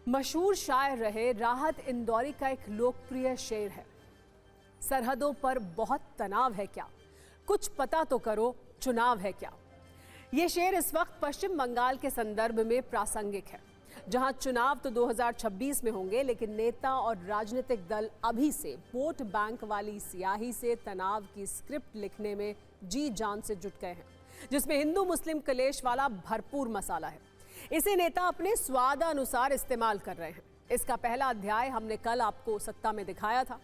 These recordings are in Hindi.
मशहूर शायर रहे राहत इंदौरी का एक लोकप्रिय शेर है, सरहदों पर बहुत तनाव है क्या, कुछ पता तो करो चुनाव है क्या। ये शेर इस वक्त पश्चिम बंगाल के संदर्भ में प्रासंगिक है, जहां चुनाव तो 2026 में होंगे, लेकिन नेता और राजनीतिक दल अभी से वोट बैंक वाली स्याही से तनाव की स्क्रिप्ट लिखने में जी जान से जुट गए हैं, जिसमें हिंदू मुस्लिम कलेश वाला भरपूर मसाला है। इसे नेता अपने स्वादानुसार इस्तेमाल कर रहे हैं। इसका पहला अध्याय हमने कल आपको सत्ता में दिखाया था।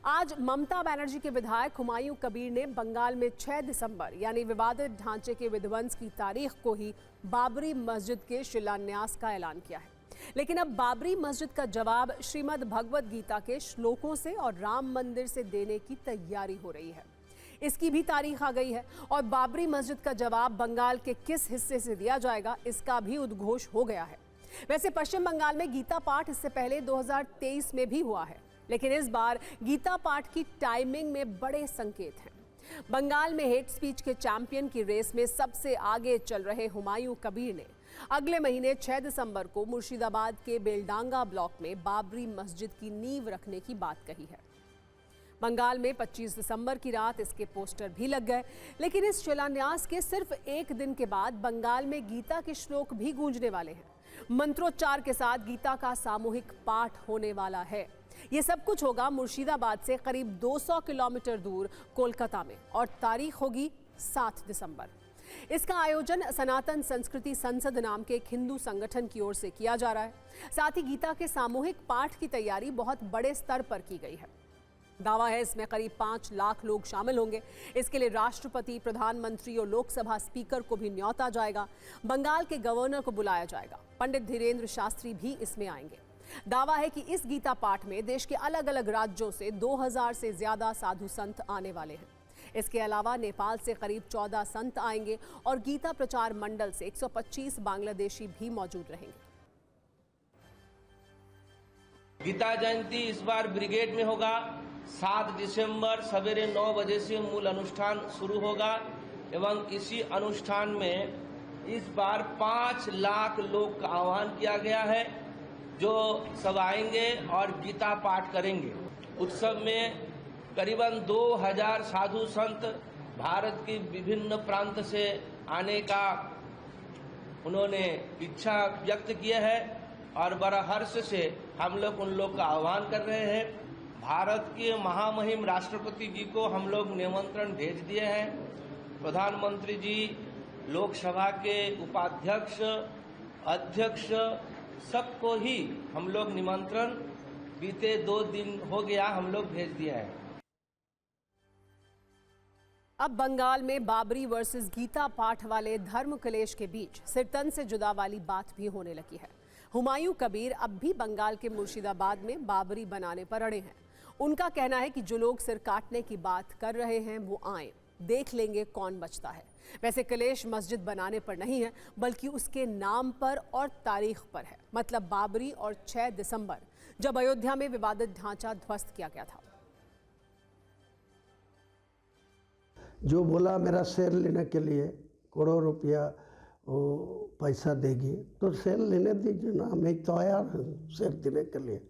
आज ममता बनर्जी के विधायक हुमायूं कबीर ने बंगाल में 6 दिसंबर यानी विवादित ढांचे के विध्वंस की तारीख को ही बाबरी मस्जिद के शिलान्यास का ऐलान किया है। लेकिन अब बाबरी मस्जिद का जवाब श्रीमद् भगवद गीता के श्लोकों से और राम मंदिर से देने की तैयारी हो रही है। इसकी भी तारीख आ गई है और बाबरी मस्जिद का जवाब बंगाल के किस हिस्से से दिया जाएगा, इसका भी उद्घोष हो गया है। वैसे पश्चिम बंगाल में गीता पाठ इससे पहले 2023 में भी हुआ है, लेकिन इस बार गीता पाठ की टाइमिंग में बड़े संकेत हैं। बंगाल में हेट स्पीच के चैंपियन की रेस में सबसे आगे चल रहे हुमायूं कबीर ने अगले महीने 6 दिसंबर को मुर्शिदाबाद के बेलडांगा ब्लॉक में बाबरी मस्जिद की नींव रखने की बात कही है। बंगाल में 25 दिसंबर की रात इसके पोस्टर भी लग गए, लेकिन इस शिलान्यास के सिर्फ एक दिन के बाद बंगाल में गीता के श्लोक भी गूंजने वाले हैं। मंत्रोच्चार के साथ गीता का सामूहिक पाठ होने वाला है। ये सब कुछ होगा मुर्शिदाबाद से करीब 200 किलोमीटर दूर कोलकाता में और तारीख होगी 7 दिसंबर। इसका आयोजन सनातन संस्कृति संसद नाम के एक हिंदू संगठन की ओर से किया जा रहा है। साथ ही गीता के सामूहिक पाठ की तैयारी बहुत बड़े स्तर पर की गई है। दावा है इसमें करीब 5 लाख लोग शामिल होंगे। इसके लिए राष्ट्रपति, प्रधानमंत्री और लोकसभा स्पीकर को भी न्यौता जाएगा। बंगाल के गवर्नर को बुलाया जाएगा। पंडित धीरेन्द्र शास्त्री भी इसमें आएंगे। दावा है कि इस गीता पाठ में देश के अलग अलग राज्यों से 2000 से ज्यादा साधु संत आने वाले हैं। इसके अलावा नेपाल से करीब 14 संत आएंगे और गीता प्रचार मंडल से 125 बांग्लादेशी भी मौजूद रहेंगे। गीता जयंती इस बार ब्रिगेड में होगा। 7 दिसंबर सवेरे 9 बजे से मूल अनुष्ठान शुरू होगा एवं इसी अनुष्ठान में इस बार 5 लाख लोग का आह्वान किया गया है, जो सब आएंगे और गीता पाठ करेंगे। उत्सव में करीबन 2000 साधु संत भारत की विभिन्न प्रांत से आने का उन्होंने इच्छा व्यक्त किया है और बड़ा हर्ष से हम लोग उन लोग का आह्वान कर रहे हैं। भारत के महामहिम राष्ट्रपति जी को हम लोग निमंत्रण भेज दिए हैं। प्रधानमंत्री जी, लोकसभा के उपाध्यक्ष, अध्यक्ष, सबको ही हम लोग निमंत्रण बीते 2 दिन हो गया हम लोग भेज दिया है। अब बंगाल में बाबरी वर्सेस गीता पाठ वाले धर्म क्लेश के बीच सिरतन से जुदा वाली बात भी होने लगी है। हुमायूं कबीर अब भी बंगाल के मुर्शिदाबाद में बाबरी बनाने पर अड़े हैं। उनका कहना है कि जो लोग सिर काटने की बात कर रहे हैं वो आए, देख लेंगे कौन बचता है। वैसे क्लेश मस्जिद बनाने पर नहीं है, बल्कि उसके नाम पर और तारीख पर है। मतलब बाबरी और 6 दिसंबर, जब अयोध्या में विवादित ढांचा ध्वस्त किया गया था। जो बोला मेरा शेयर लेने के लिए करोड़ रुपया वो पैसा देगी, तो शेयर लेने दीजिए ना, मैं तैयार हूँ शेयर देने के लिए,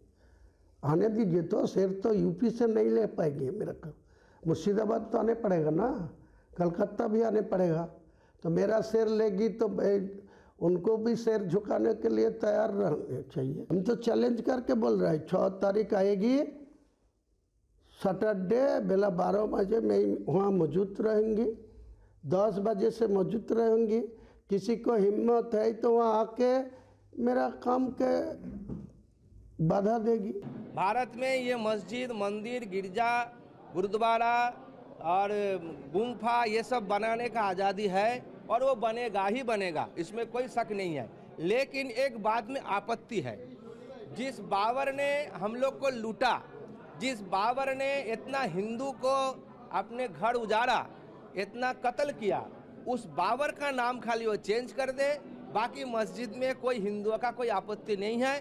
आने दीजिए। तो शेयर तो यूपी से नहीं ले पाएंगे, मेरा मुर्शिदाबाद तो आने पड़ेगा ना, कलकत्ता भी आने पड़ेगा। तो मेरा शेयर लेगी तो उनको भी शेयर झुकाने के लिए तैयार रहना चाहिए। हम तो चैलेंज करके बोल रहे हैं, 6 तारीख आएगी सैटरडे, बेला 12 बजे मैं वहाँ मौजूद रहेंगी, 10 बजे से मौजूद रहेंगी। किसी को हिम्मत है तो वहाँ आके मेरा काम के बाधा देगी। भारत में ये मस्जिद, मंदिर, गिरजा, गुरुद्वारा और गुम्फा ये सब बनाने का आज़ादी है और वो बनेगा ही बनेगा, इसमें कोई शक नहीं है। लेकिन एक बात में आपत्ति है, जिस बाबर ने हम लोग को लूटा, जिस बाबर ने इतना हिंदू को अपने घर उजाड़ा, इतना कत्ल किया, उस बाबर का नाम खाली वो चेंज कर दे, बाकी मस्जिद में कोई हिंदुओं का कोई आपत्ति नहीं है।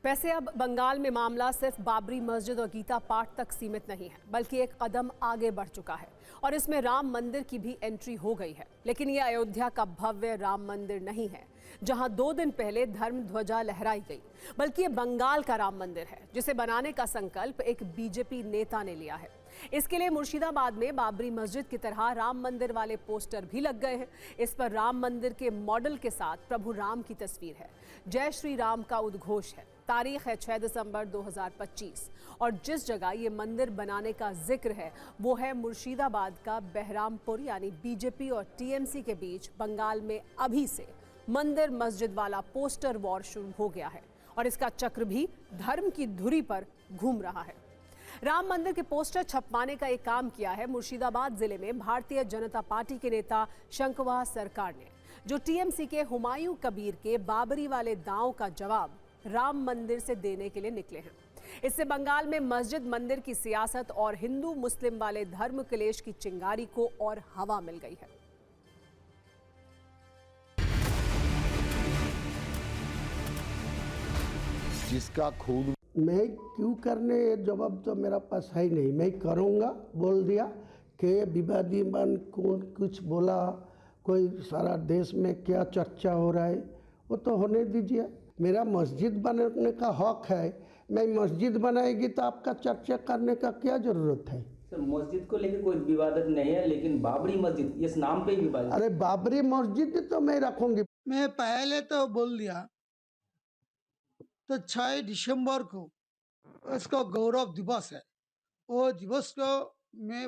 वैसे अब बंगाल में मामला सिर्फ बाबरी मस्जिद और गीता पाठ तक सीमित नहीं है, बल्कि एक कदम आगे बढ़ चुका है और इसमें राम मंदिर की भी एंट्री हो गई है। लेकिन ये अयोध्या का भव्य राम मंदिर नहीं है, जहां 2 दिन पहले धर्म ध्वजा लहराई गई, बल्कि ये बंगाल का राम मंदिर है, जिसे बनाने का संकल्प एक बीजेपी नेता ने लिया है। इसके लिए मुर्शिदाबाद में बाबरी मस्जिद की तरह राम मंदिर वाले पोस्टर भी लग गए हैं। इस पर राम मंदिर के मॉडल के साथ प्रभु राम की तस्वीर है, जय श्री राम का उद्घोष है, तारीख है 6 दिसंबर 2025 और जिस जगह ये मंदिर बनाने का जिक्र है वो है मुर्शिदाबाद का बहरामपुर। यानी बीजेपी और टीएमसी के बीच बंगाल में अभी से मंदिर मस्जिद वाला पोस्टर वॉर शुरू हो गया है और इसका चक्र भी धर्म की धुरी पर घूम रहा है। राम मंदिर के पोस्टर छपवाने का एक काम किया है मुर्शिदाबाद जिले में भारतीय जनता पार्टी के नेता शंकवा सरकार ने, जो टीएमसी के हुमायूं कबीर के बाबरी वाले दांव का जवाब राम मंदिर से देने के लिए निकले हैं। इससे बंगाल में मस्जिद मंदिर की सियासत और हिंदू मुस्लिम वाले धर्म क्लेश की चिंगारी को और हवा मिल गई है। जिसका खून मैं क्यों करने, ये जवाब तो मेरा पास है ही नहीं। मैं करूँगा बोल दिया कि विवादी मन कौन कुछ बोला, कोई सारा देश में क्या चर्चा हो रहा है वो तो होने दीजिए। मेरा मस्जिद बनाने का हक है, मैं मस्जिद बनाएगी तो आपका चर्चा करने का क्या जरूरत है। सर मस्जिद को लेकर कोई विवाद नहीं है, लेकिन बाबरी मस्जिद इस नाम पे ही विवाद। अरे बाबरी मस्जिद तो मैं रखूंगी। मैं पहले तो बोल दिया तो 6 दिसंबर को उसका गौरव दिवस है। वो दिवस को मैं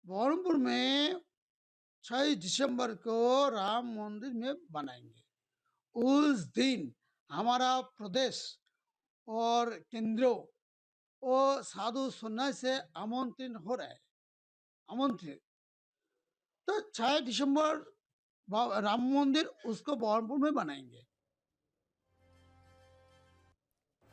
बहरमपुर में 6 दिसंबर को राम मंदिर में बनाएंगे। उस दिन हमारा प्रदेश और केंद्र वो साधु सन्यासी से आमंत्रण हो रहा है, आमंत्रित। तो 6 दिसंबर राम मंदिर उसको बहरमपुर में बनाएंगे।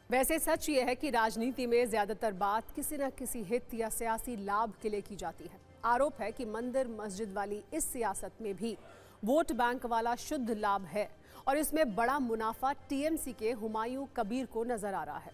वैसे सच ये है कि राजनीति में ज्यादातर बात किसी न किसी हित या सियासी लाभ के लिए की जाती है। आरोप है कि मंदिर मस्जिद वाली इस सियासत में भी वोट बैंक वाला शुद्ध लाभ है और इसमें बड़ा मुनाफा टीएमसी के हुमायूं कबीर को नजर आ रहा है।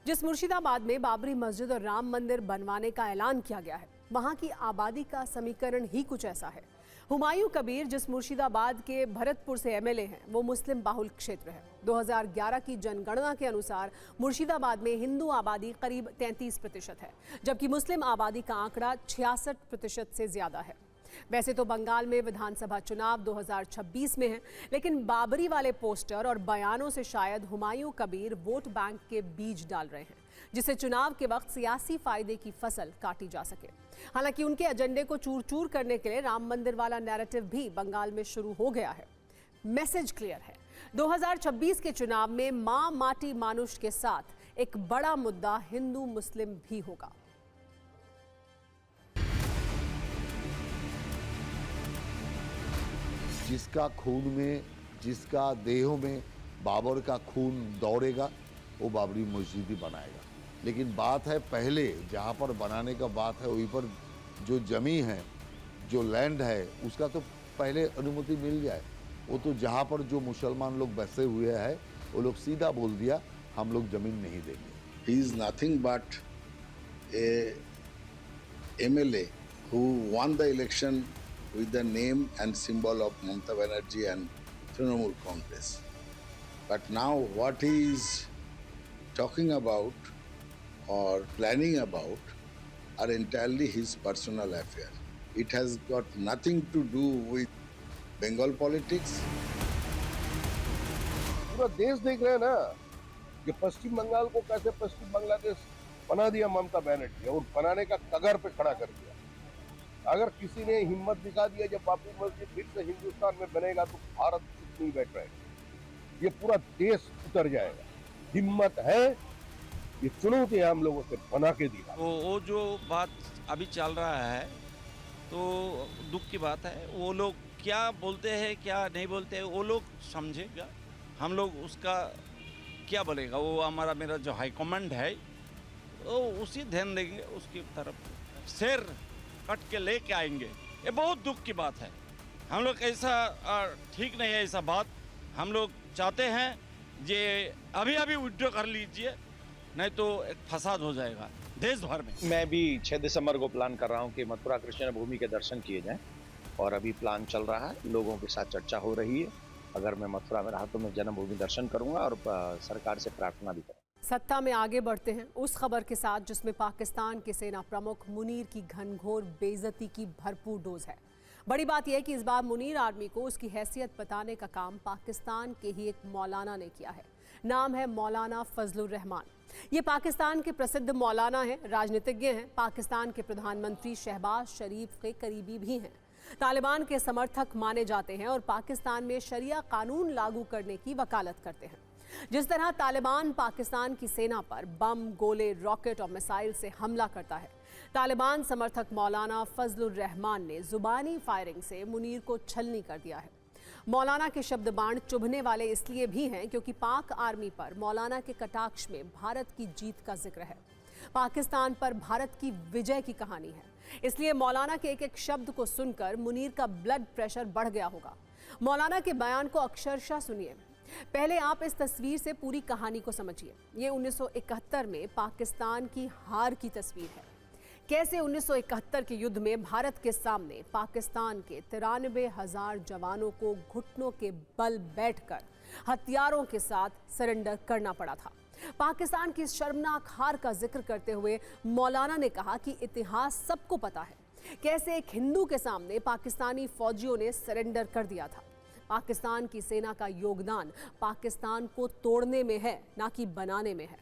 जिस मुर्शिदाबाद में बाबरी मस्जिद और राम मंदिर बनवाने का ऐलान किया गया है, वहां की आबादी का समीकरण ही कुछ ऐसा है। हुमायूं कबीर जिस मुर्शिदाबाद के भरतपुर से एमएलए हैं, वो मुस्लिम बाहुल क्षेत्र है। 2011 की जनगणना के अनुसार मुर्शिदाबाद में हिंदू आबादी करीब 33% है, जबकि मुस्लिम आबादी का आंकड़ा 66% से ज्यादा है। वैसे तो बंगाल में विधानसभा चुनाव 2026 में है, लेकिन बाबरी वाले पोस्टर और बयानों से शायद हुमायूं कबीर वोट बैंक के बीज डाल रहे हैं, जिससे चुनाव के वक्त सियासी फायदे की फसल काटी जा सके। हालांकि उनके एजेंडे को चूर चूर करने के लिए राम मंदिर वाला नैरेटिव भी बंगाल में शुरू हो गया है। मैसेज क्लियर है, 2026 के चुनाव में मां माटी मानुष के साथ एक बड़ा मुद्दा हिंदू मुस्लिम भी होगा। जिसका खून में, जिसका देहों में बाबर का खून दौड़ेगा वो बाबरी मस्जिद ही बनाएगा। लेकिन बात है पहले जहाँ पर बनाने का बात है वहीं पर जो जमीन है, जो लैंड है, उसका तो पहले अनुमति मिल जाए। वो तो जहाँ पर जो मुसलमान लोग बसे हुए हैं वो लोग सीधा बोल दिया हम लोग जमीन नहीं देंगे। He is nothing but a MLA who won the election with the name and symbol of Mamata Banerjee and Trinamool Congress. But now what he is talking about or planning about are entirely his personal affair. It has got nothing to do with Bengal politics. पूरा देश देख रहे हैं ना कि पश्चिम बंगाल को कैसे पश्चिम बांग्लादेश बना दिया ममता बनर्जी, और बनाने का कगार पे खड़ा कर दिया। अगर किसी ने हिम्मत दिखा दिया जब बाबरी मस्जिद फिर से हिंदुस्तान में बनेगा तो भारत चुप नहीं बैठ रहेगा, ये पूरा देश उतर जाएगा। हिम्मत है, ये चुनौती हम लोगों से बना के दिया। वो जो बात अभी चल रहा है तो दुख की बात है। वो लोग क्या बोलते हैं क्या नहीं बोलते हैं वो लोग समझेगा, हम लोग उसका क्या बोलेगा। वो हमारा मेरा जो हाई कमांड है वो उसी ध्यान देंगे, उसकी तरफ शेर कट के लेके आएंगे। ये बहुत दुख की बात है। हम लोग ऐसा ठीक नहीं है ऐसा बात। हम लोग चाहते हैं ये अभी अभी विड्रॉ कर लीजिए, नहीं तो एक फसाद हो जाएगा देश भर में। मैं भी 6 दिसंबर को प्लान कर रहा हूं कि मथुरा कृष्ण भूमि के दर्शन किए जाएं और अभी प्लान चल रहा है, लोगों के साथ चर्चा हो रही है। अगर मैं मथुरा में रहा तो मैं जन्मभूमि दर्शन करूंगा और सरकार से प्रार्थना भी करूंगा। सत्ता में आगे बढ़ते हैं उस खबर के साथ जिसमें पाकिस्तान के सेना प्रमुख मुनीर की घनघोर बेइज्जती की भरपूर डोज है। बड़ी बात यह है कि इस बार मुनीर आर्मी को उसकी हैसियत बताने का काम पाकिस्तान के ही एक मौलाना ने किया है। नाम है मौलाना फजलुर रहमान। ये पाकिस्तान के प्रसिद्ध मौलाना हैं, राजनीतिज्ञ हैं, पाकिस्तान के प्रधानमंत्री शहबाज शरीफ के करीबी भी हैं, तालिबान के समर्थक माने जाते हैं और पाकिस्तान में शरिया कानून लागू करने की वकालत करते हैं। जिस तरह तालिबान पाकिस्तान की सेना पर बम, गोले, रॉकेट और मिसाइल से हमला करता है, तालिबान समर्थक मौलाना फजलुर रहमान ने जुबानी फायरिंग से मुनीर को छलनी कर दिया है। मौलाना के शब्द बाण चुभने वाले इसलिए भी हैं क्योंकि पाक आर्मी पर मौलाना के कटाक्ष में भारत की जीत का जिक्र है, पाकिस्तान पर भारत की विजय की कहानी है। इसलिए मौलाना के एक एक शब्द को सुनकर मुनीर का ब्लड प्रेशर बढ़ गया होगा। मौलाना के बयान को अक्षरशः सुनिए। पहले आप इस तस्वीर से पूरी कहानी को समझिए। ये 1971 में पाकिस्तान की हार की तस्वीर है। कैसे 1971 के युद्ध में भारत के सामने पाकिस्तान के 93,000 जवानों को घुटनों के बल बैठकर हथियारों के साथ सरेंडर करना पड़ा था। पाकिस्तान की शर्मनाक हार का जिक्र करते हुए मौलाना ने कहा कि इतिहास सबको पता है कैसे एक हिंदू के सामने पाकिस्तानी फौजियों ने सरेंडर कर दिया था। पाकिस्तान की सेना का योगदान पाकिस्तान को तोड़ने में है, ना कि बनाने में है।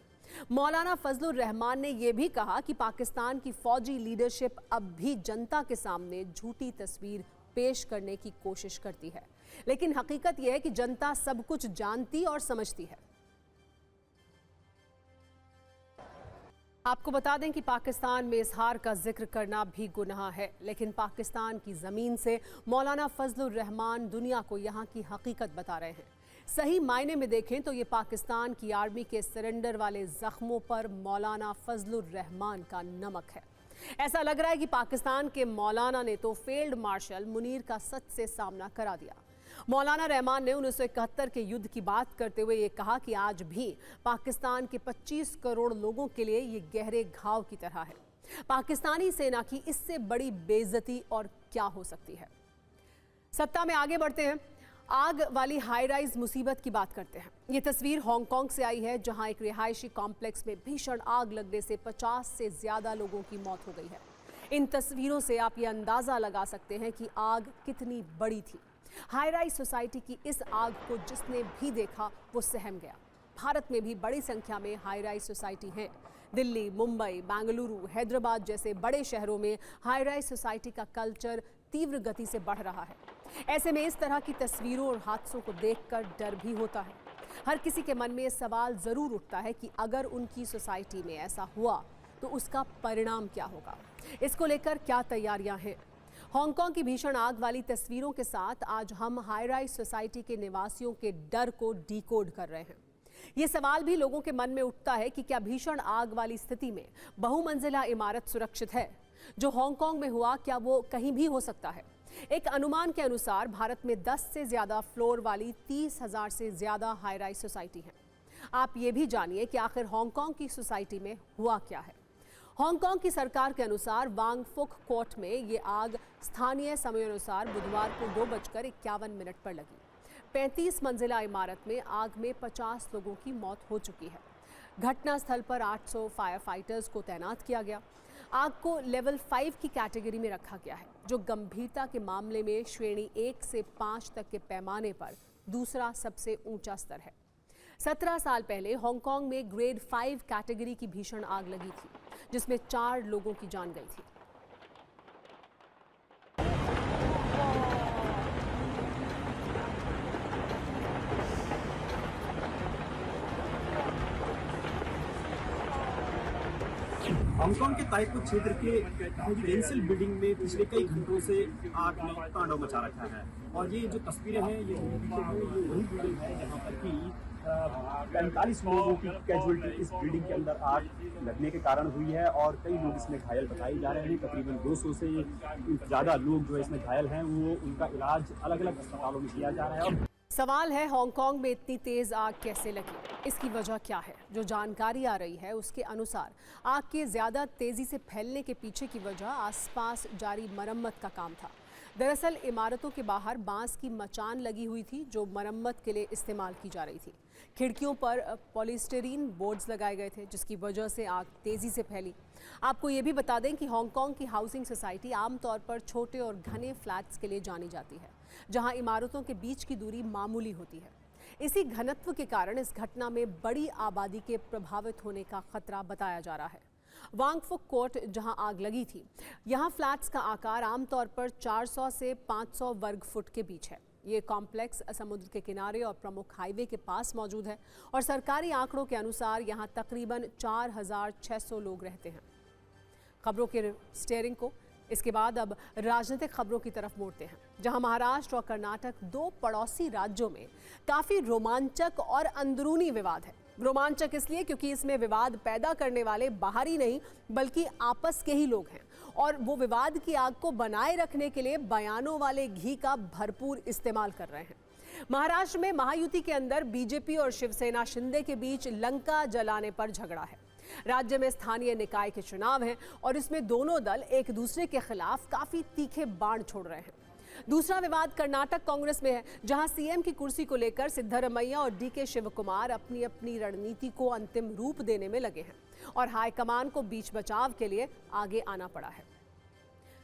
मौलाना फजलुर रहमान ने यह भी कहा कि पाकिस्तान की फौजी लीडरशिप अब भी जनता के सामने झूठी तस्वीर पेश करने की कोशिश करती है, लेकिन हकीकत यह है कि जनता सब कुछ जानती और समझती है। आपको बता दें कि पाकिस्तान में इस हार का जिक्र करना भी गुनाह है, लेकिन पाकिस्तान की ज़मीन से मौलाना फजलुर रहमान दुनिया को यहाँ की हकीकत बता रहे हैं। सही मायने में देखें तो ये पाकिस्तान की आर्मी के सरेंडर वाले जख्मों पर मौलाना फजलुर रहमान का नमक है। ऐसा लग रहा है कि पाकिस्तान के मौलाना ने तो फील्ड मार्शल मुनीर का सच से सामना करा दिया। मौलाना रहमान ने 1971 के युद्ध की बात करते हुए ये कहा कि आज भी पाकिस्तान के 25 करोड़ लोगों के लिए ये गहरे घाव की तरह है। पाकिस्तानी सेना की इससे बड़ी बेइज्जती और क्या हो सकती है। सत्ता में आगे बढ़ते हैं। आग वाली हाई राइज मुसीबत की बात करते हैं। ये तस्वीर हांगकांग से आई है, जहां एक रिहायशी कॉम्प्लेक्स में भीषण आग लगने से 50 से ज्यादा लोगों की मौत हो गई है। इन तस्वीरों से आप ये अंदाजा लगा सकते हैं कि आग कितनी बड़ी थी। हाई राइज सोसाइटी की इस आग को जिसने भी देखा वो सहम गया। भारत में भी बड़ी संख्या में हाई राइज सोसाइटी हैं। दिल्ली, मुंबई, बेंगलुरु, हैदराबाद जैसे बड़े शहरों में हाई राइज सोसाइटी का कल्चर तीव्र गति से बढ़ रहा है। ऐसे में इस तरह की तस्वीरों और हादसों को देखकर डर भी होता है। हर किसी के मन में सवाल जरूर उठता है कि अगर उनकी सोसाइटी में ऐसा हुआ तो उसका परिणाम क्या होगा। इसको लेकर क्या तैयारियां हैं। हांगकांग की भीषण आग वाली तस्वीरों के साथ आज हम हाई राइज सोसाइटी के निवासियों के डर को डिकोड कर रहे हैं। ये सवाल भी लोगों के मन में उठता है कि क्या भीषण आग वाली स्थिति में बहुमंजिला इमारत सुरक्षित है। जो हांगकांग में हुआ क्या वो कहीं भी हो सकता है। एक अनुमान के अनुसार भारत में 10 से ज्यादा फ्लोर वाली 30,000 से ज्यादा हाई राइज सोसाइटी हैं। आप ये भी जानिए कि आखिर हांगकांग की सोसाइटी में हुआ क्या है। हांगकांग की सरकार के अनुसार वांगफुक कोर्ट में ये आग स्थानीय समय अनुसार बुधवार को 2:51 पर लगी। 35 मंजिला इमारत में आग में 50 लोगों की मौत हो चुकी है। घटनास्थल पर 800 फायर फाइटर्स को तैनात किया गया। आग को लेवल 5 की कैटेगरी में रखा गया है, जो गंभीरता के मामले में श्रेणी 1 से 5 तक के पैमाने पर दूसरा सबसे ऊंचा स्तर है। 17 साल पहले हांगकांग में ग्रेड 5 कैटेगरी की भीषण आग लगी थी, जिसमें 4 लोगों की जान गई थी। हांगकांग के ताइपो क्षेत्र के रेजिडेंशियल बिल्डिंग में पिछले कई घंटों से आग ने तांडव मचा रखा है। और ये जो तस्वीरें हैं ये वही बिल्डिंग है जहाँ पर कि 45 लोगों की कैजुअलिटी इस बिल्डिंग के अंदर आग लगने के कारण हुई है और कई लोग इसमें घायल बताए जा रहे हैं। तकरीबन 200 से ज़्यादा लोग जो इसमें घायल हैं वो उनका इलाज अलग अलग अस्पतालों में किया जा रहा है। सवाल है, हांगकांग में इतनी तेज आग कैसे लगी? इसकी वजह क्या है? जो जानकारी आ रही है उसके अनुसार आग के ज़्यादा तेज़ी से फैलने के पीछे की वजह आसपास जारी मरम्मत का काम था। दरअसल इमारतों के बाहर बांस की मचान लगी हुई थी जो मरम्मत के लिए इस्तेमाल की जा रही थी। खिड़कियों पर पॉलीस्टीरीन बोर्ड्स लगाए गए थे जिसकी वजह से आग तेज़ी से फैली। आपको ये भी बता दें कि हांगकांग की हाउसिंग सोसाइटी आमतौर पर छोटे और घने फ्लैट्स के लिए जानी जाती है, जहां इमारतों के बीच की दूरी मामूली होती है। इसी घनत्व के कारण इस घटना में बड़ी आबादी के प्रभावित होने का खतरा बताया जा रहा है। वांगफुक कोर्ट जहां आग लगी थी, यहां फ्लैट्स का आकार आमतौर पर 400 से 500 वर्ग फुट के बीच है। ये कॉम्प्लेक्स समुद्र के किनारे और प्रमुख हाईवे के पास मौजूद है और सरकारी आंकड़ों के अनुसार यहां तकरीबन 4600 लोग रहते हैं। खबरों के स्टीयरिंग को इसके बाद अब राजनीतिक खबरों की तरफ मोड़ते हैं, जहां महाराष्ट्र और कर्नाटक, दो पड़ोसी राज्यों में काफ़ी रोमांचक और अंदरूनी विवाद है। रोमांचक इसलिए क्योंकि इसमें विवाद पैदा करने वाले बाहरी नहीं बल्कि आपस के ही लोग हैं और वो विवाद की आग को बनाए रखने के लिए बयानों वाले घी का भरपूर इस्तेमाल कर रहे हैं। महाराष्ट्र में महायुति के अंदर बीजेपी और शिवसेना शिंदे के बीच लंका जलाने पर झगड़ा है। राज्य में स्थानीय निकाय के चुनाव हैं और इसमें दोनों दल एक दूसरे के खिलाफ काफी तीखे बाण छोड़ रहे हैं। दूसरा विवाद कर्नाटक कांग्रेस में है, जहां सीएम की कुर्सी को लेकर सिद्धरमैया और डीके शिवकुमार अपनी अपनी रणनीति को अंतिम रूप देने में लगे हैं और हाईकमान को बीच बचाव के लिए आगे आना पड़ा है।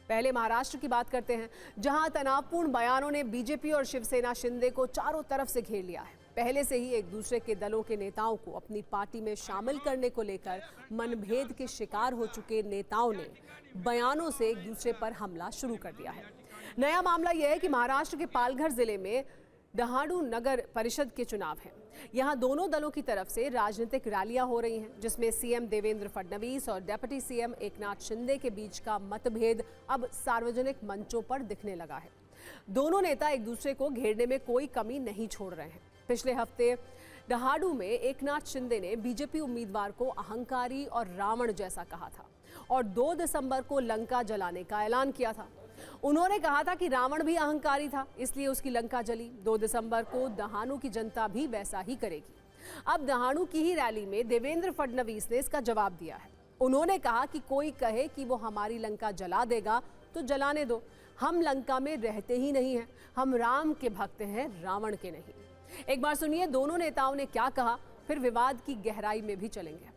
पहले महाराष्ट्र की बात करते हैं, जहां तनावपूर्ण बयानों ने बीजेपी और शिवसेना शिंदे को चारों तरफ से घेर लिया है। पहले से ही एक दूसरे के दलों के नेताओं को अपनी पार्टी में शामिल करने को लेकर मनभेद के शिकार हो चुके नेताओं ने बयानों से एक दूसरे पर हमला शुरू कर दिया है। नया मामला यह है कि महाराष्ट्र के पालघर जिले में डहाणू नगर परिषद के चुनाव हैं। यहां दोनों दलों की तरफ से राजनीतिक रैलियां हो रही हैं, जिसमें सीएम देवेंद्र फडणवीस और डिप्टी सीएम एकनाथ शिंदे के बीच का मतभेद अब सार्वजनिक मंचों पर दिखने लगा है। दोनों नेता एक दूसरे को घेरने में कोई कमी नहीं छोड़ रहे हैं। पिछले हफ्ते डहाणू में एकनाथ शिंदे ने बीजेपी उम्मीदवार को अहंकारी और रावण जैसा कहा था और 2 दिसंबर को लंका जलाने का ऐलान किया था। उन्होंने कहा था कि रावण भी अहंकारी था, इसलिए उसकी लंका जली। 2 दिसंबर को डहाणू की जनता भी वैसा ही करेगी। अब डहाणू की ही रैली में देवेंद्र फडणवीस ने इसका जवाब दिया है। उन्होंने कहा कि कोई कहे कि वो हमारी लंका जला देगा तो जलाने दो, हम लंका में रहते ही नहीं हैं, हम राम के भक्त हैं, रावण के नहीं। एक बार सुनिए दोनों नेताओं ने क्या कहा, फिर विवाद की गहराई में भी चलेंगे।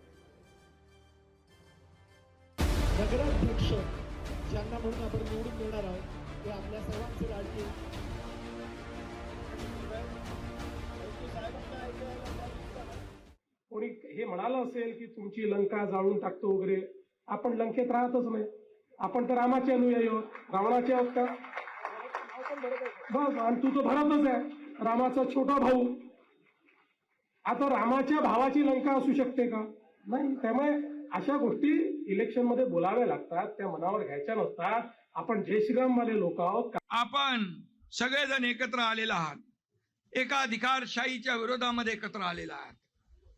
नगराध्यक्ष ज्यांना म्हणून आपण निवडून देणार आहोत ते आपल्या सर्वांचे लाडके कोणी हे म्हणालं असेल की तुमची लंका जाळून टाकतो वगैरे, आपण लंकेत राहतच नाही, आपण तर रामाचे अनुयायी आहोत, रावणाचे आहोत का? बस, आणि तू तो भरतच आहे, रामाचा छोटा भाऊ। आता रामाच्या भावाची लंका असू शकते का? नाही। त्यामुळे अशा गोष्टी इलेक्शन मध्ये बोलाव्या लागतात, त्या मनावर घ्यायच्या नसतात। आपण जय श्रीराम वाले लोक आहोत। आपण सगळेजण एकत्र आलेला आहात, एका अधिकारशाहीच्या विरोधामध्ये एकत्र आलेला आहात,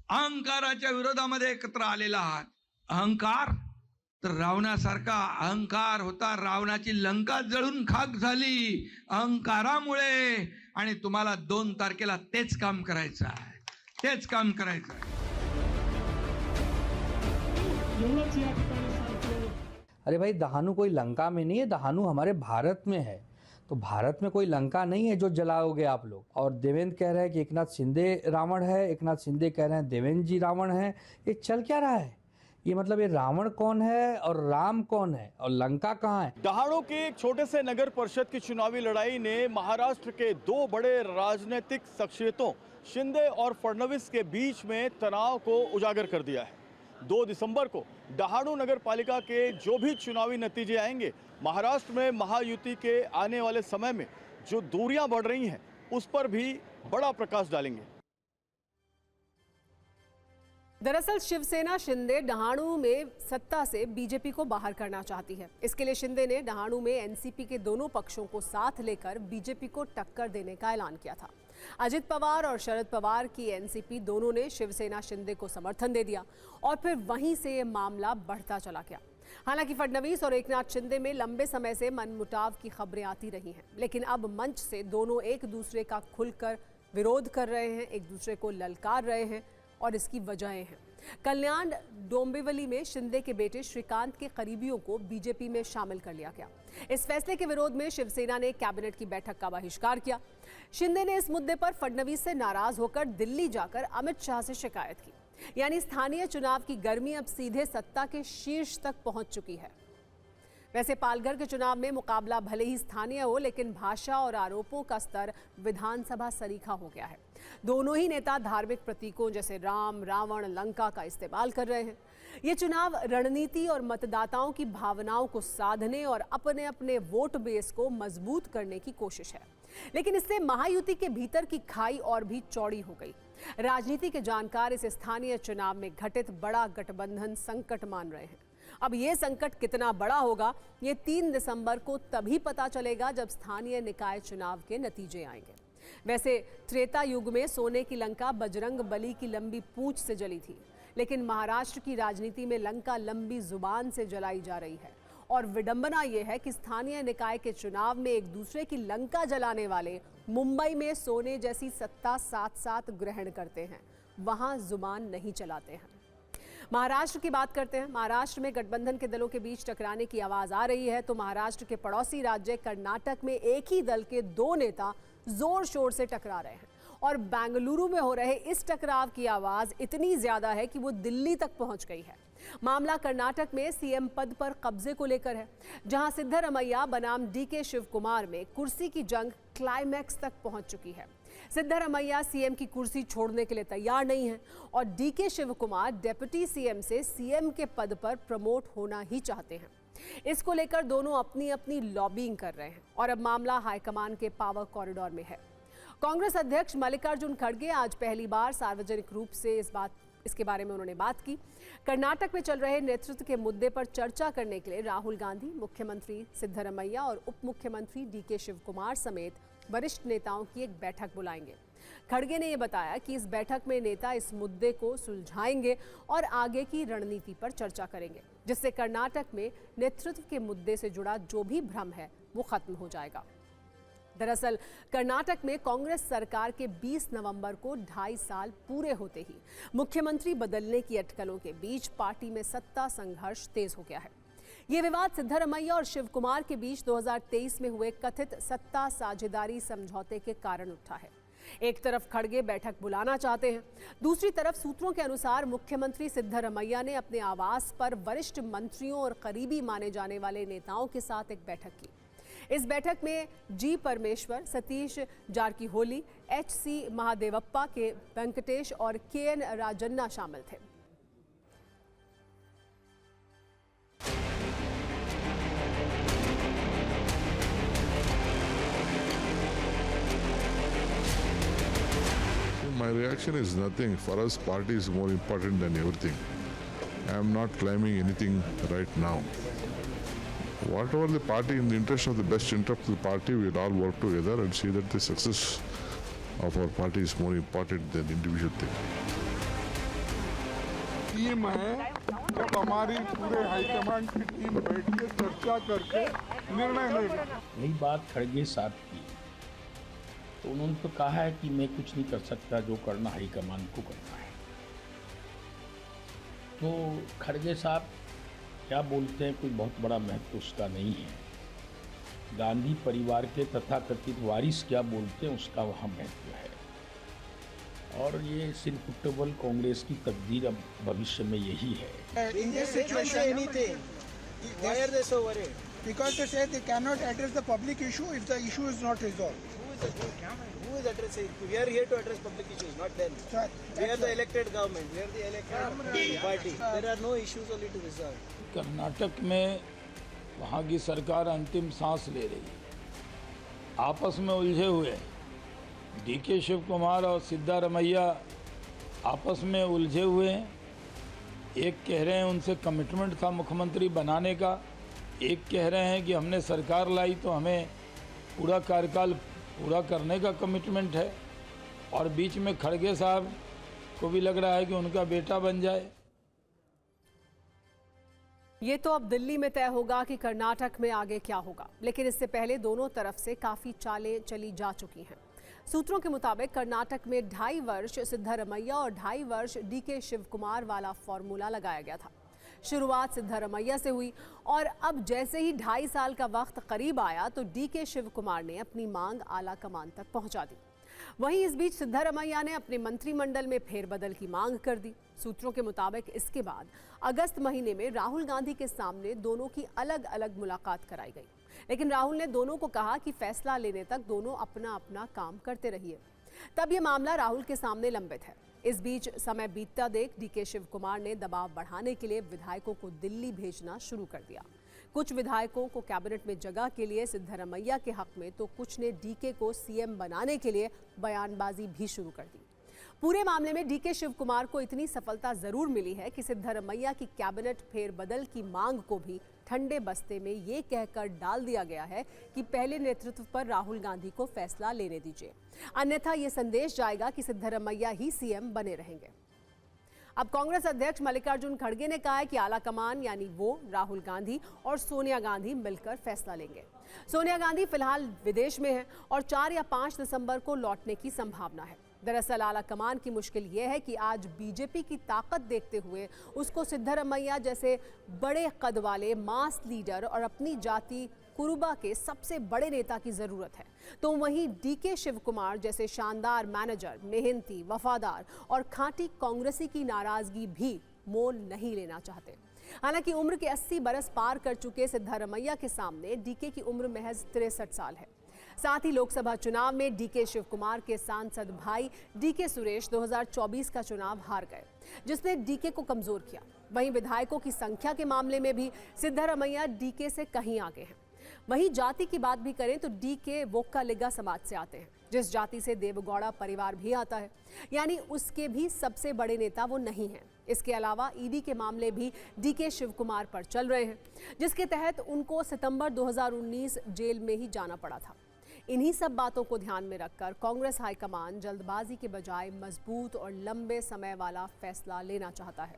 अहंकाराच्या विरोधामध्ये एकत्र आलेला आहात। अहंकार तर रावणासारखा अहंकार होता, रावणाची लंका जळून खाक झाली अहंकारामुळे, आणि तुम्हाला 2 तारखेला तेच काम करायचं आहे, तेच काम करायचं आहे। अरे भाई, दहानू कोई लंका में नहीं है, दहानू हमारे भारत में है। तो भारत में कोई लंका नहीं है जो जलाओगे आप लोग। और देवेंद्र कह रहे हैं कि एकनाथ शिंदे रावण है, एकनाथ शिंदे कह रहे हैं देवेंद्र जी रावण है। ये चल क्या रहा है? ये मतलब ये रावण कौन है और राम कौन है और लंका कहाँ है? डहाणू के एक छोटे से नगर परिषद की चुनावी लड़ाई ने महाराष्ट्र के 2 बड़े राजनीतिक शख्सियतों शिंदे और फडणवीस के बीच में तनाव को उजागर कर दिया है। 2 दिसंबर को डहाणू नगर पालिका के जो भी चुनावी नतीजे आएंगे, महाराष्ट्र में महायुति के आने वाले समय में जो दूरियां बढ़ रही हैं उस पर भी बड़ा प्रकाश डालेंगे। दरअसल शिवसेना शिंदे डहाणू में सत्ता से बीजेपी को बाहर करना चाहती है। इसके लिए शिंदे ने डहाणू में एनसीपी के दोनों पक्षों को साथ लेकर बीजेपी को टक्कर देने का ऐलान किया था। अजित पवार और शरद पवार की एनसीपी दोनों ने शिवसेना शिंदे को समर्थन दे दिया और फिर वहीं से ये मामला बढ़ता चला गया। हालांकि फडणवीस और एकनाथ शिंदे में लंबे समय से मनमुटाव की खबरें आती रही हैं, लेकिन अब मंच से दोनों एक दूसरे का खुलकर विरोध कर रहे हैं, एक दूसरे को ललकार रहे हैं और इसकी वजहें हैं। कल्याण डोंबिवली में शिंदे के बेटे श्रीकांत के करीबियों को बीजेपी में शामिल कर लिया गया। इस फैसले के विरोध में शिवसेना ने कैबिनेट की बैठक का बहिष्कार किया। शिंदे ने इस मुद्दे पर फडणवीस से नाराज होकर दिल्ली जाकर अमित शाह से शिकायत की। यानी स्थानीय चुनाव की गर्मी अब सीधे सत्ता के शीर्ष तक पहुंच चुकी है। वैसे पालघर के चुनाव में मुकाबला भले ही स्थानीय हो, लेकिन भाषा और आरोपों का स्तर विधानसभा सरीखा हो गया है। दोनों ही नेता धार्मिक प्रतीकों जैसे राम, रावण, लंका का इस्तेमाल कर रहे हैं। ये चुनाव रणनीति और मतदाताओं की भावनाओं को साधने और अपने अपने वोट बेस को मजबूत करने की कोशिश है। लेकिन इससे महायुति के भीतर की खाई और भी चौड़ी हो गई। राजनीति के जानकार इस स्थानीय चुनाव में घटित बड़ा गठबंधन संकट मान रहे हैं। अब ये संकट कितना बड़ा होगा, ये 3 दिसंबर को तभी पता चलेगा जब स्थानीय निकाय चुनाव के नतीजे आएंगे। वैसे त्रेता युग में सोने की लंका बजरंग बली की लंबी पूंछ से जली थी, लेकिन महाराष्ट्र की राजनीति में लंका लंबी जुबान से जलाई जा रही है। और विडंबना यह है कि स्थानीय निकाय के चुनाव में एक दूसरे की लंका जलाने वाले मुंबई में सोने जैसी सत्ता साथ साथ ग्रहण करते हैं, वहां जुबान नहीं चलाते हैं। महाराष्ट्र की बात करते हैं। महाराष्ट्र में गठबंधन के दलों के बीच टकराने की आवाज आ रही है, तो महाराष्ट्र के पड़ोसी राज्य कर्नाटक में एक ही दल के 2 नेता जोर शोर से टकरा रहे हैं। और बेंगलुरु में हो रहे इस टकराव की आवाज इतनी ज्यादा है कि वो दिल्ली तक पहुंच गई है। मामला कर्नाटक में सीएम पद पर कब्जे को लेकर है, जहां सिद्धरमैया बनाम डीके शिव कुमार में कुर्सी की जंग क्लाइमैक्स तक पहुंच चुकी है। सिद्धरमैया सीएम की कुर्सी छोड़ने के लिए तैयार नहीं है और DK Shivakumar deputy CM से सीएम के पद पर प्रमोट होना ही चाहते हैं। इसको लेकर दोनों अपनी अपनी लॉबिंग कर रहे हैं और अब मामला हाईकमान के पावर कॉरिडोर में है। कांग्रेस अध्यक्ष मल्लिकार्जुन खड़गे आज पहली बार सार्वजनिक रूप से इसके बारे में उन्होंने बात की। कर्नाटक में चल रहे नेतृत्व के मुद्दे पर चर्चा करने के लिए राहुल गांधी, मुख्यमंत्री सिद्धरमैया और उप मुख्यमंत्री डीके शिव कुमार समेत वरिष्ठ नेताओं की एक बैठक बुलाएंगे। खड़गे ने यह बताया कि इस बैठक में नेता इस मुद्दे को सुलझाएंगे और आगे की रणनीति पर चर्चा करेंगे, जिससे कर्नाटक में नेतृत्व के मुद्दे से जुड़ा जो भी भ्रम है वो खत्म हो जाएगा। दरअसल कर्नाटक में कांग्रेस सरकार के 20 नवंबर को 2.5 साल पूरे होते ही मुख्यमंत्री बदलने की अटकलों के बीच पार्टी में सत्ता संघर्ष तेज हो गया है। ये विवाद सिद्धरमैया और शिव कुमार के बीच 2023 में हुए कथित सत्ता साझेदारी समझौते के कारण उठा है। एक तरफ खड़गे बैठक बुलाना चाहते हैं, दूसरी तरफ सूत्रों के अनुसार मुख्यमंत्री सिद्धरमैया ने अपने आवास पर वरिष्ठ मंत्रियों और करीबी माने जाने वाले नेताओं के साथ एक बैठक की। इस बैठक में जी परमेश्वर, सतीश जारकीहोली, HC महादेवप्पा, के वेंकटेश और KN राजन्ना शामिल थे। My reaction is nothing. For us, party is more important than everything. I am not claiming anything right now. Whatever the party, in the interest of the best interest of the party, we will all work together and see that the success of our party is more important than individual thing. Team है, जब हमारी पूरे हाईकमान की टीम बैठ के चर्चा करके निर्णय लेगा। यही बात खड़गे साहब की, तो उन्होंने तो कहा है कि मैं कुछ नहीं कर सकता, जो करना हाईकमान को करना है। तो खड़गे साहब क्या बोलते हैं कोई बहुत बड़ा महत्व उसका नहीं है। गांधी परिवार के तथाकथित वारिस क्या बोलते हैं उसका वहाँ महत्व है। और ये सिर्फ फुटबॉल कांग्रेस की तकदीर अब भविष्य में यही है। In this situation, anything, why are they so worried? Because they say they cannot address the public issue if the issue is not resolved. Who is addressing? We are here to address public issues, not them. We are the elected government. We are the elected party. There are no issues only to resolve. Karnataka में वहाँ की सरकार अंतिम सांस ले रही है, आपस में उलझे हुए। डीके शिव कुमार और सिद्धरमैया आपस में उलझे हुए हैं। एक कह रहे हैं उनसे कमिटमेंट था मुख्यमंत्री बनाने का, एक कह रहे हैं कि हमने सरकार लाई तो हमें पूरा कार्यकाल पूरा करने का कमिटमेंट है। और बीच में खड़गे साहब को भी लग रहा है कि उनका बेटा बन जाए। ये तो अब दिल्ली में तय होगा कि कर्नाटक में आगे क्या होगा, लेकिन इससे पहले दोनों तरफ से काफ़ी चालें चली जा चुकी हैं। सूत्रों के मुताबिक कर्नाटक में 2.5 वर्ष सिद्धारमैया और 2.5 वर्ष डीके शिवकुमार वाला फॉर्मूला लगाया गया था। शुरुआत सिद्धारमैया से हुई और अब जैसे ही 2.5 साल का वक्त करीब आया तो डीके शिवकुमार ने अपनी मांग आला कमान तक पहुंचा दी। वहीं इस बीच सिद्धारमैया ने अपने मंत्रिमंडल में फेरबदल की मांग कर दी। सूत्रों के मुताबिक इसके बाद अगस्त महीने में राहुल गांधी के सामने दोनों की अलग अलग मुलाकात कराई गई, लेकिन राहुल ने दोनों को कहा कि फैसला लेने तक दोनों अपना अपना काम करते रहिए। तब ये मामला राहुल के सामने लंबित है। इस बीच समय बीतता देख डीके शिवकुमार ने दबाव बढ़ाने के लिए विधायकों को दिल्ली भेजना शुरू कर दिया। कुछ विधायकों को कैबिनेट में जगह के लिए सिद्धारमैया के हक में तो कुछ ने डीके को सीएम बनाने के लिए बयानबाजी भी शुरू कर दी। पूरे मामले में डीके शिवकुमार को इतनी सफलता जरूर मिली है कि सिद्धारमैया की कैबिनेट फेरबदल की मांग को भी ठंडे बस्ते में ये कहकर डाल दिया गया है कि पहले नेतृत्व पर राहुल गांधी को फैसला लेने दीजिए, अन्यथा ये संदेश जाएगा कि सिद्धारमैया ही सीएम बने रहेंगे। अब कांग्रेस अध्यक्ष मल्लिकार्जुन खड़गे ने कहा है कि आला कमान यानी वो राहुल गांधी और सोनिया गांधी मिलकर फैसला लेंगे। सोनिया गांधी फिलहाल विदेश में हैं और 4 या 5 दिसंबर को लौटने की संभावना है। दरअसल आला कमान की मुश्किल ये है कि आज बीजेपी की ताकत देखते हुए उसको सिद्धारमैया जैसे बड़े कद वाले मास लीडर और अपनी जाति कुरुबा के सबसे बड़े नेता की जरूरत है, तो वहीं डीके शिवकुमार जैसे शानदार मैनेजर, मेहनती, वफादार और खांटी कांग्रेसी की नाराजगी भी मोल नहीं लेना चाहते। हालांकि उम्र के 80 बरस पार कर चुके सिद्धारमैया के सामने डीके की उम्र महज 63 साल है। साथ ही लोकसभा चुनाव में डीके शिवकुमार के सांसद भाई डीके सुरेश 2024 का चुनाव हार गए, जिसने डीके को कमजोर किया। वहीं विधायकों की संख्या के मामले में भी सिद्धारमैया डीके से कहीं आगे हैं। वहीं जाति की बात भी करें तो डीके वोक्कालिगा समाज से आते हैं, जिस जाति से देवगौड़ा परिवार भी आता है, यानी उसके भी सबसे बड़े नेता वो नहीं हैं। इसके अलावा ईडी के मामले भी डीके शिवकुमार पर चल रहे हैं, जिसके तहत उनको सितंबर 2019 जेल में ही जाना पड़ा था। इन्हीं सब बातों को ध्यान में रखकर कांग्रेस हाईकमान जल्दबाजी के बजाय मजबूत और लंबे समय वाला फैसला लेना चाहता है,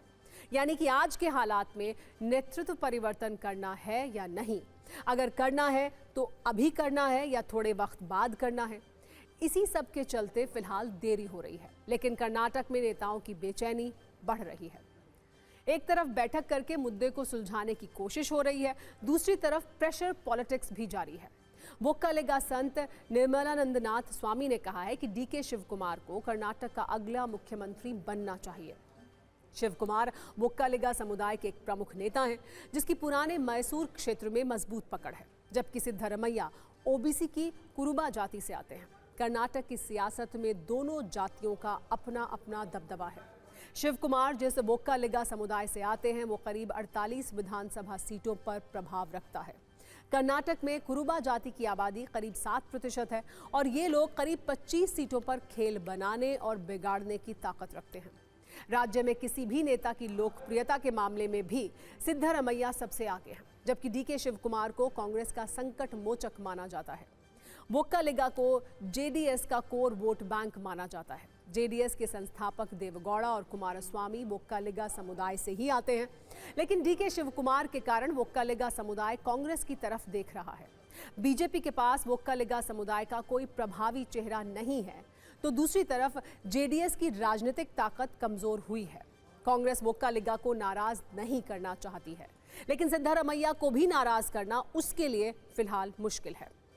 यानी कि आज के हालात में नेतृत्व परिवर्तन करना है या नहीं। अगर करना है तो अभी करना है या थोड़े वक्त बाद करना है। इसी सब के चलते फिलहाल देरी हो रही है, लेकिन कर्नाटक में नेताओं की बेचैनी बढ़ रही है। एक तरफ बैठक करके मुद्दे को सुलझाने की कोशिश हो रही है, दूसरी तरफ प्रेशर पॉलिटिक्स भी जारी है। वोक्कालिगा संत निर्मलानंदनाथ स्वामी ने कहा है कि डीके शिवकुमार को कर्नाटक का अगला मुख्यमंत्री बनना चाहिए। शिवकुमार वोक्कालिगा समुदाय के एक प्रमुख नेता हैं, जिसकी पुराने मैसूर क्षेत्र में मजबूत पकड़ है, जबकि सिद्धारमैया ओबीसी की कुरुबा जाति से आते हैं। कर्नाटक की सियासत में दोनों जातियों का अपना अपना दबदबा है। शिवकुमार जिस वोक्कालिगा समुदाय से आते हैं वो करीब 48 विधानसभा सीटों पर प्रभाव रखता है। कर्नाटक में कुरुबा जाति की आबादी करीब 7% है और ये लोग करीब 25 सीटों पर खेल बनाने और बिगाड़ने की ताकत रखते हैं। राज्य में किसी भी नेता की लोकप्रियता के मामले में भी सिद्धारमैया सबसे आगे हैं, जबकि डीके शिवकुमार को कांग्रेस का संकट मोचक माना जाता है। वोक्कालिगा को जेडीएस का कोर वोट बैंक माना जाता है। जेडीएस के संस्थापक देवगौड़ा और कुमारस्वामी वोक्कालिगा समुदाय से ही आते हैं, लेकिन डीके शिवकुमार के कारण वोक्कालिगा समुदाय कांग्रेस की तरफ देख रहा है। बीजेपी के पास वोक्कालिगा समुदाय का कोई प्रभावी चेहरा नहीं है, तो दूसरी तरफ जेडीएस की राजनीतिक ताकत कमजोर हुई है। कांग्रेस वोक्कालिगा को नाराज नहीं करना चाहती है, लेकिन सिद्धारमैया को भी नाराज करना उसके लिए फिलहाल मुश्किल है।